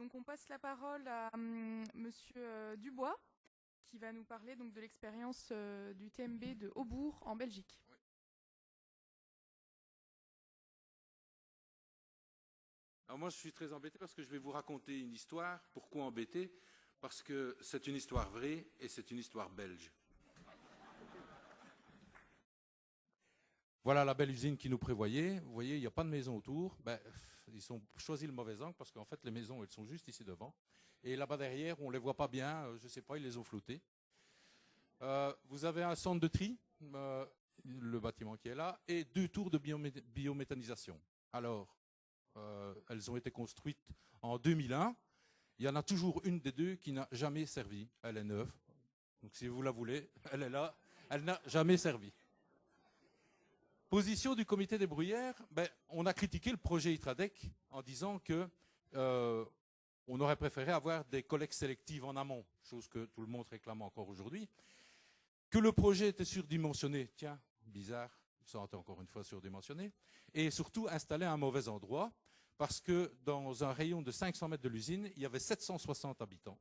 Donc on passe la parole à Monsieur Dubois, qui va nous parler donc de l'expérience du TMB de Aubourg en Belgique. Oui. Alors moi, je suis très embêté parce que je vais vous raconter une histoire. Pourquoi embêté? Parce que c'est une histoire vraie et c'est une histoire belge. Voilà la belle usine qui nous prévoyait. Vous voyez, il n'y a pas de maison autour. Ils ont choisi le mauvais angle parce qu'en fait, les maisons, elles sont juste ici devant. Et là-bas derrière, on ne les voit pas bien. Je ne sais pas, ils les ont floutées. Vous avez un centre de tri, le bâtiment qui est là, et 2 tours de biométhanisation. Alors, elles ont été construites en 2001. Il y en a toujours une des 2 qui n'a jamais servi. Elle est neuve. Donc si vous la voulez, elle est là. Elle n'a jamais servi. Position du comité des bruyères, on a critiqué le projet Itradec en disant que on aurait préféré avoir des collectes sélectives en amont, chose que tout le monde réclame encore aujourd'hui, que le projet était surdimensionné, tiens, bizarre, ça était encore une fois surdimensionné, et surtout installé à un mauvais endroit, parce que dans un rayon de 500 mètres de l'usine, il y avait 760 habitants.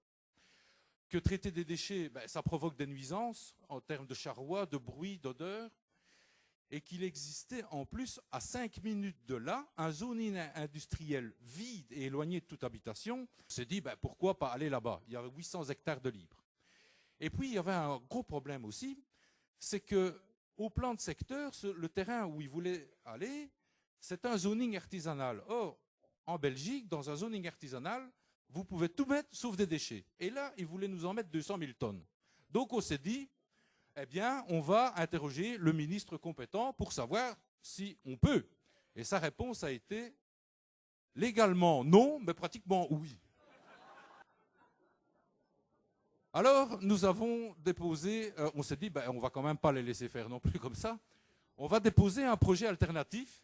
Que traiter des déchets, ça provoque des nuisances en termes de charroi, de bruit, d'odeur, et qu'il existait en plus, à 5 minutes de là, un zoning industriel vide et éloigné de toute habitation. On s'est dit, pourquoi pas aller là-bas? Il y avait 800 hectares de libre. Et puis, il y avait un gros problème aussi, c'est qu'au plan de secteur, le terrain où ils voulaient aller, c'est un zoning artisanal. Or, en Belgique, dans un zoning artisanal, vous pouvez tout mettre sauf des déchets. Et là, ils voulaient nous en mettre 200 000 tonnes. Donc, on s'est dit, eh bien, on va interroger le ministre compétent pour savoir si on peut. Et sa réponse a été légalement non, mais pratiquement oui. Alors, nous avons déposé, on s'est dit, on va quand même pas les laisser faire non plus comme ça. On va déposer un projet alternatif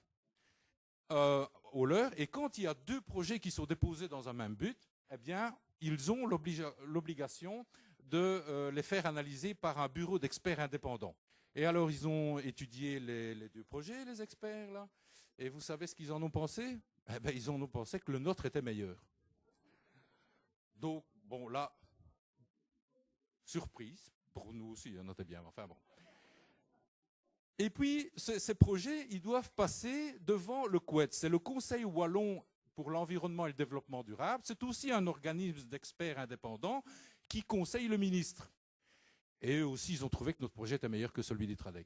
au leur. Et quand il y a 2 projets qui sont déposés dans un même but, eh bien, ils ont l'obligation de les faire analyser par un bureau d'experts indépendants. Et alors, ils ont étudié les 2 projets, les experts, là. Et vous savez ce qu'ils en ont pensé? Ils en ont pensé que le nôtre était meilleur. Donc, bon, là, surprise, pour nous aussi, on était bien, enfin bon. Et puis, ces projets, ils doivent passer devant le COED. C'est le Conseil wallon pour l'environnement et le développement durable. C'est aussi un organisme d'experts indépendants qui conseille le ministre. Et eux aussi, ils ont trouvé que notre projet était meilleur que celui d'Itradec.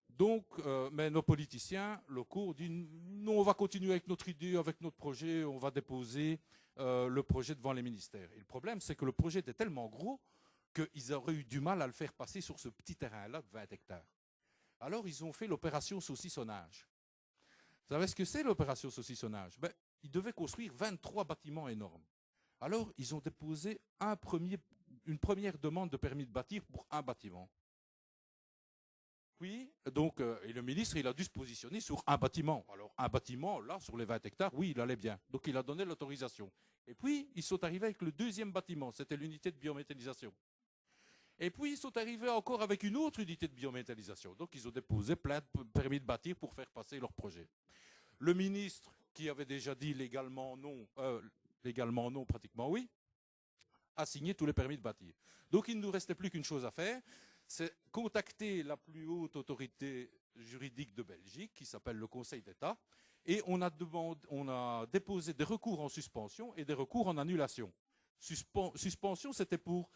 Donc, mais nos politiciens locaux disent non, on va continuer avec notre idée, avec notre projet, on va déposer le projet devant les ministères. Et le problème, c'est que le projet était tellement gros qu'ils auraient eu du mal à le faire passer sur ce petit terrain-là de 20 hectares. Alors, ils ont fait l'opération saucissonnage. Vous savez ce que c'est l'opération saucissonnage? Ils devaient construire 23 bâtiments énormes. Alors, ils ont déposé une première demande de permis de bâtir pour un bâtiment. Oui, donc, et le ministre, il a dû se positionner sur un bâtiment. Alors, un bâtiment, là, sur les 20 hectares, oui, il allait bien. Donc, il a donné l'autorisation. Et puis, ils sont arrivés avec le 2e bâtiment, c'était l'unité de biométhanisation. Et puis, ils sont arrivés encore avec une autre unité de biométhanisation. Donc, ils ont déposé plein de permis de bâtir pour faire passer leur projet. Le ministre, qui avait déjà dit légalement non, pratiquement oui, a signé tous les permis de bâtir. Donc, il ne nous restait plus qu'une chose à faire, c'est contacter la plus haute autorité juridique de Belgique, qui s'appelle le Conseil d'État, et on a déposé des recours en suspension et des recours en annulation. Suspension, c'était pour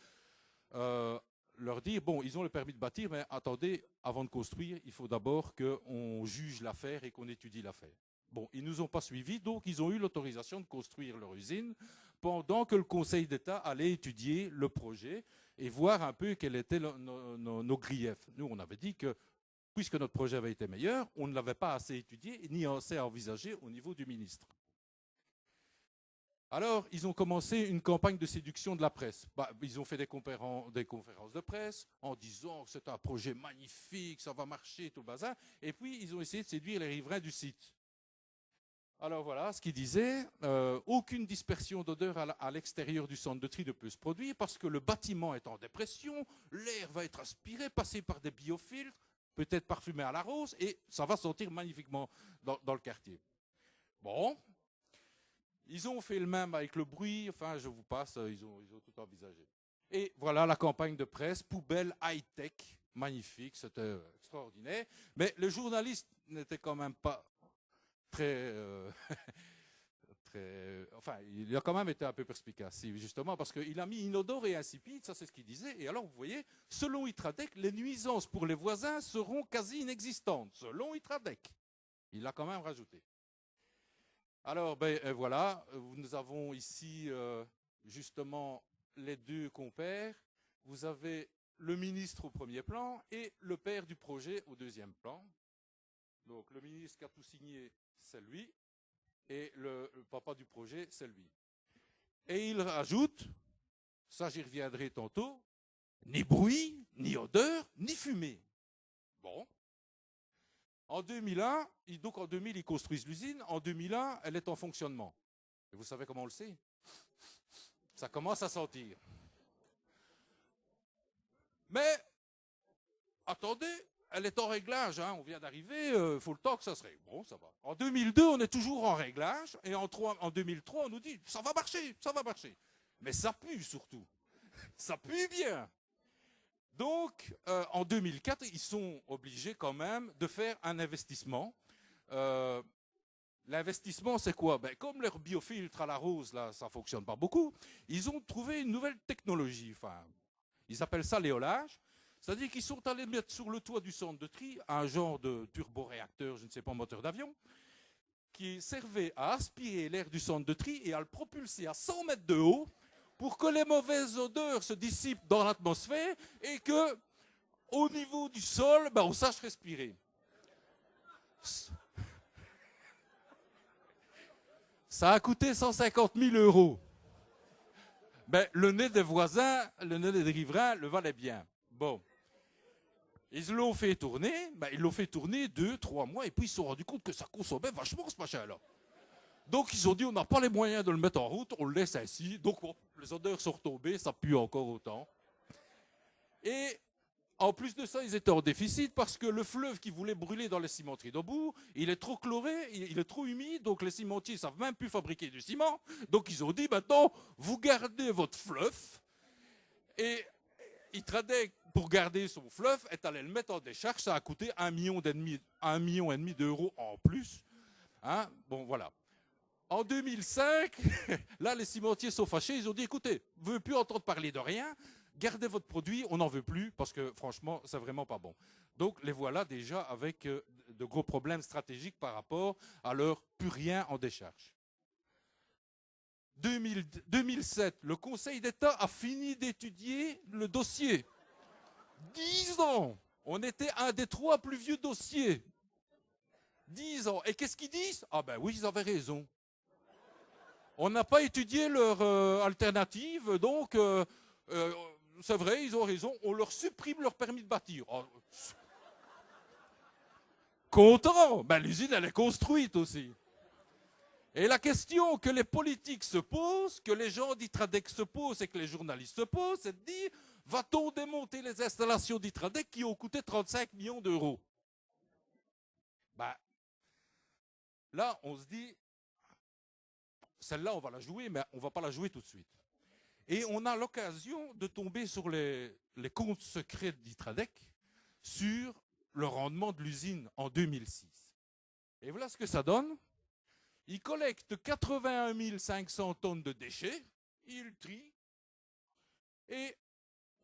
leur dire, bon, ils ont le permis de bâtir, mais attendez, avant de construire, il faut d'abord qu'on juge l'affaire et qu'on étudie l'affaire. Bon, ils ne nous ont pas suivis, donc ils ont eu l'autorisation de construire leur usine pendant que le Conseil d'État allait étudier le projet et voir un peu quels étaient nos griefs. Nous, on avait dit que, puisque notre projet avait été meilleur, on ne l'avait pas assez étudié ni assez envisagé au niveau du ministre. Alors, ils ont commencé une campagne de séduction de la presse. Ils ont fait des conférences de presse en disant que c'est un projet magnifique, ça va marcher, tout le bazar. Et puis, ils ont essayé de séduire les riverains du site. Alors voilà ce qu'ils disaient. Aucune dispersion d'odeur à l'extérieur du centre de tri ne peut se produire parce que le bâtiment est en dépression, l'air va être aspiré, passé par des biofiltres, peut-être parfumé à la rose, et ça va sentir magnifiquement dans le quartier. Bon. Ils ont fait le même avec le bruit, enfin je vous passe, ils ont tout envisagé. Et voilà la campagne de presse, poubelle high-tech, magnifique, c'était extraordinaire. Mais le journaliste n'était quand même pas très... enfin, il a quand même été un peu perspicace, justement, parce qu'il a mis inodore et insipide, ça c'est ce qu'il disait. Et alors, vous voyez, selon Itradec, les nuisances pour les voisins seront quasi inexistantes, selon Itradec. Il l'a quand même rajouté. Alors, voilà, nous avons ici, justement, les deux compères. Vous avez le ministre au premier plan et le père du projet au deuxième plan. Donc, le ministre qui a tout signé, c'est lui. Et le papa du projet, c'est lui. Et il rajoute, ça j'y reviendrai tantôt, ni bruit, ni odeur, ni fumée. Bon. En 2001, donc en 2000, ils construisent l'usine. En 2001, elle est en fonctionnement. Et vous savez comment on le sait? Ça commence à sentir. Mais, attendez, elle est en réglage, hein, on vient d'arriver, il faut le temps que ça se règle. Bon, ça va. En 2002, on est toujours en réglage, et en 2003, on nous dit, ça va marcher, ça va marcher. Mais ça pue surtout. Ça pue bien. Donc, en 2004, ils sont obligés quand même de faire un investissement. L'investissement, c'est quoi? Comme leur biofiltre à la rose, là, ça ne fonctionne pas beaucoup, ils ont trouvé une nouvelle technologie. Enfin, ils appellent ça l'éolage. C'est-à-dire qu'ils sont allés mettre sur le toit du centre de tri un genre de turboréacteur, je ne sais pas, moteur d'avion, qui servait à aspirer l'air du centre de tri et à le propulser à 100 mètres de haut pour que les mauvaises odeurs se dissipent dans l'atmosphère et que, au niveau du sol, on sache respirer. Ça a coûté 150 000 €. Le nez des voisins, le nez des riverains le valait bien. Bon. Ils l'ont fait tourner, ils l'ont fait tourner 2-3 mois, et puis ils se sont rendus compte que ça consommait vachement ce machin-là. Donc ils ont dit, on n'a pas les moyens de le mettre en route, on le laisse ainsi. Donc les odeurs sont retombées, ça pue encore autant. Et en plus de ça, ils étaient en déficit parce que le fleuve qui voulait brûler dans les cimenteries d'Aubourg, il est trop chloré, il est trop humide, donc les cimentiers ne savent même plus fabriquer du ciment. Donc ils ont dit, maintenant, vous gardez votre fleuve, et Itradec, pour garder son fleuve, est allé le mettre en décharge. Ça a coûté 1,5 million d'euros en plus. Hein, bon, voilà. En 2005, là, les cimentiers sont fâchés. Ils ont dit, écoutez, vous ne voulez plus entendre parler de rien. Gardez votre produit, on n'en veut plus parce que, franchement, c'est vraiment pas bon. Donc, les voilà déjà avec de gros problèmes stratégiques par rapport à leur plus rien en décharge. 2007, le Conseil d'État a fini d'étudier le dossier. 10 ans. On était un des 3 plus vieux dossiers. 10 ans. Et qu'est-ce qu'ils disent? Ah oui, ils avaient raison. On n'a pas étudié leur alternative, donc c'est vrai, ils ont raison. On leur supprime leur permis de bâtir. Oh. Content. L'usine, elle est construite aussi. Et la question que les politiques se posent, que les gens d'Itradec se posent et que les journalistes se posent, c'est de dire, va-t-on démonter les installations d'Itradec qui ont coûté 35 millions d'euros? Là, on se dit, celle-là, on va la jouer, mais on ne va pas la jouer tout de suite. Et on a l'occasion de tomber sur les comptes secrets d'Itradec sur le rendement de l'usine en 2006. Et voilà ce que ça donne. Ils collectent 81 500 tonnes de déchets, ils trient, et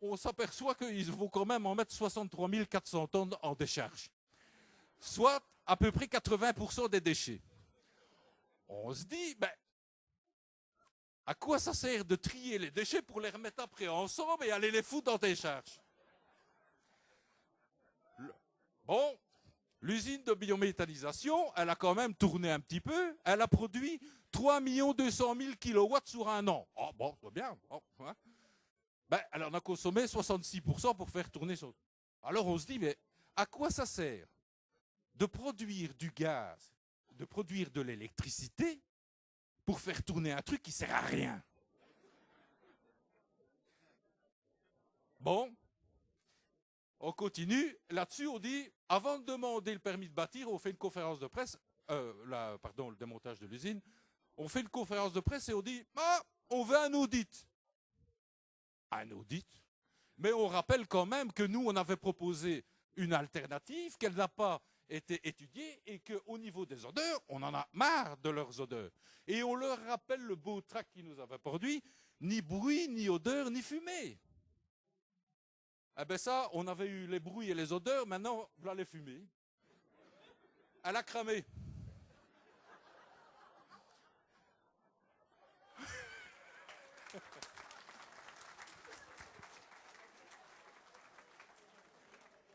on s'aperçoit qu'ils vont quand même en mettre 63 400 tonnes en décharge. Soit à peu près 80% des déchets. On se dit, à quoi ça sert de trier les déchets pour les remettre après ensemble et aller les foutre dans des charges? Bon, l'usine de biométhanisation, elle a quand même tourné un petit peu. Elle a produit 3 200 000 kilowatts sur un an. Oh, bon, c'est bien. Oh, hein. Elle en a consommé 66% pour faire tourner son... Alors on se dit, mais à quoi ça sert de produire du gaz, de produire de l'électricité pour faire tourner un truc qui ne sert à rien? Bon, on continue. Là-dessus, on dit, avant de demander le permis de bâtir, on fait une conférence de presse, le démontage de l'usine. On fait une conférence de presse et on dit « Ah, on veut un audit ». Un audit. Mais on rappelle quand même que nous, on avait proposé une alternative, qu'elle n'a pas été étudiée et qu'au niveau des odeurs, on en a marre de leurs odeurs. Et on leur rappelle le beau tract qu'ils nous avaient produit, ni bruit, ni odeur, ni fumée. Eh bien ça, on avait eu les bruits et les odeurs, maintenant, voilà les fumées. Elle a cramé.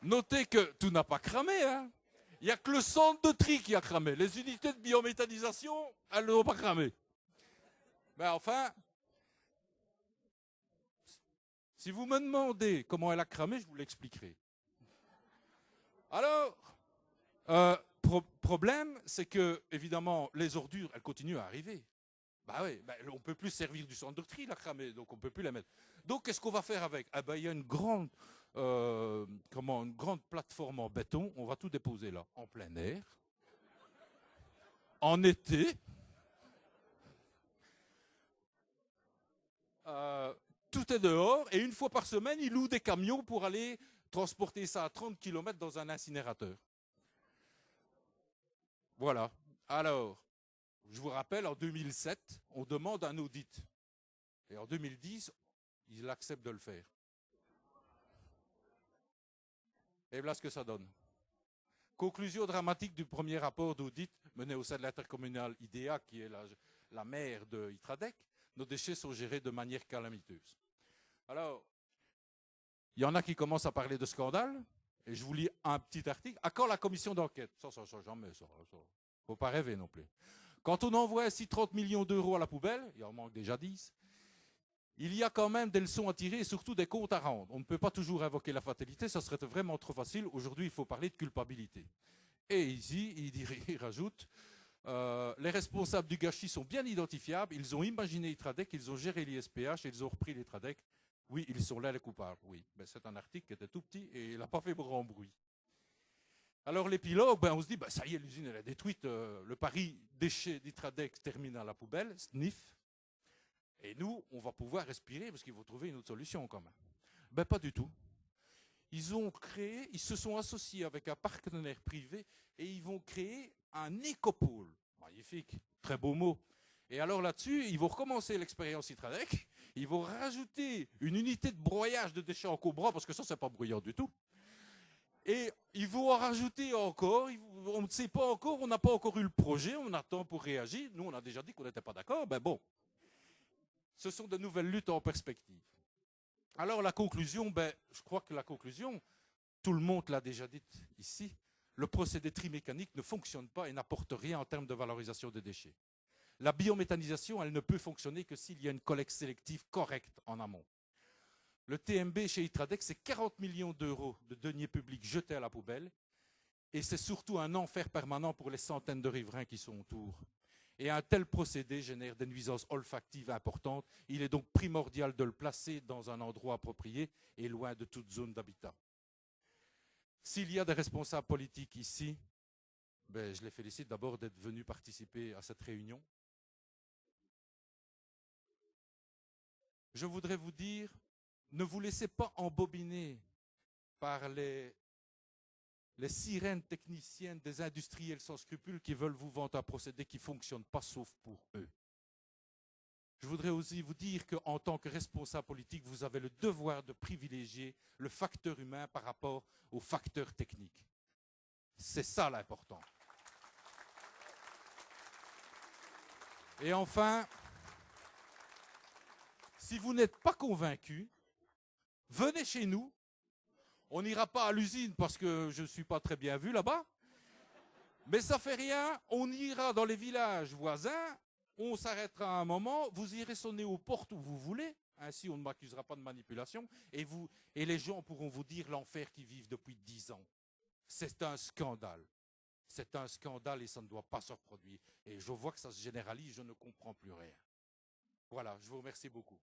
Notez que tout n'a pas cramé, hein. Il n'y a que le centre de tri qui a cramé. Les unités de biométhanisation, elles n'ont pas cramé. Mais enfin, si vous me demandez comment elle a cramé, je vous l'expliquerai. Alors, problème, c'est que, évidemment, les ordures, elles continuent à arriver. Bah oui, on ne peut plus servir du centre de tri, la cramée, donc on ne peut plus la mettre. Donc, qu'est-ce qu'on va faire avec? Il y a une grande plateforme en béton, on va tout déposer là, en plein air, en été. Tout est dehors, et une fois par semaine, ils louent des camions pour aller transporter ça à 30 km dans un incinérateur. Voilà. Alors, je vous rappelle, en 2007, on demande un audit. Et en 2010, ils acceptent de le faire. Et voilà ce que ça donne. Conclusion dramatique du premier rapport d'audit mené au sein de l'intercommunale IDEA, qui est la mère de Itradec. Nos déchets sont gérés de manière calamiteuse. Alors, il y en a qui commencent à parler de scandale, et je vous lis un petit article. À quand la commission d'enquête? Ça, jamais, ça. Faut pas rêver non plus. Quand on envoie ainsi 30 millions d'euros à la poubelle, il en manque déjà 10, il y a quand même des leçons à tirer et surtout des comptes à rendre. On ne peut pas toujours invoquer la fatalité, ça serait vraiment trop facile. Aujourd'hui, il faut parler de culpabilité. Et ici, il rajoute, les responsables du gâchis sont bien identifiables, ils ont imaginé Itradec, ils ont géré l'ISPH, ils ont repris l'Itradec. Oui, ils sont là les coupables, oui. Ben, c'est un article qui était tout petit et il n'a pas fait grand bruit. Alors l'épilogue, on se dit, ça y est, l'usine elle est détruite, le pari déchets d'Itradec termine à la poubelle, sniff. Et nous, on va pouvoir respirer parce qu'il faut trouver une autre solution quand même. Pas du tout. Ils se sont associés avec un partenaire privé et ils vont créer un écopôle. Magnifique, très beau mot. Et alors là-dessus, ils vont recommencer l'expérience Itradec. Ils vont rajouter une unité de broyage de déchets en cobra, parce que ça, c'est pas bruyant du tout. Et ils vont en rajouter encore. On ne sait pas encore, on n'a pas encore eu le projet, on attend pour réagir. Nous, on a déjà dit qu'on n'était pas d'accord. Bon. Ce sont de nouvelles luttes en perspective. Alors la conclusion, je crois que la conclusion, tout le monde l'a déjà dit ici, le procédé trimécanique ne fonctionne pas et n'apporte rien en termes de valorisation des déchets. La biométhanisation, elle ne peut fonctionner que s'il y a une collecte sélective correcte en amont. Le TMB chez Itradec, c'est 40 millions d'euros de deniers publics jetés à la poubelle et c'est surtout un enfer permanent pour les centaines de riverains qui sont autour. Et un tel procédé génère des nuisances olfactives importantes. Il est donc primordial de le placer dans un endroit approprié et loin de toute zone d'habitat. S'il y a des responsables politiques ici, je les félicite d'abord d'être venus participer à cette réunion. Je voudrais vous dire, ne vous laissez pas embobiner par les sirènes techniciennes des industriels sans scrupules qui veulent vous vendre un procédé qui ne fonctionne pas sauf pour eux. Je voudrais aussi vous dire qu'en tant que responsable politique, vous avez le devoir de privilégier le facteur humain par rapport au facteur technique. C'est ça l'important. Et enfin, si vous n'êtes pas convaincu, venez chez nous. On n'ira pas à l'usine parce que je ne suis pas très bien vu là-bas. Mais ça ne fait rien, on ira dans les villages voisins, on s'arrêtera un moment, vous irez sonner aux portes où vous voulez, ainsi on ne m'accusera pas de manipulation, et les gens pourront vous dire l'enfer qu'ils vivent depuis 10 ans. C'est un scandale. C'est un scandale et ça ne doit pas se reproduire. Et je vois que ça se généralise, je ne comprends plus rien. Voilà, je vous remercie beaucoup.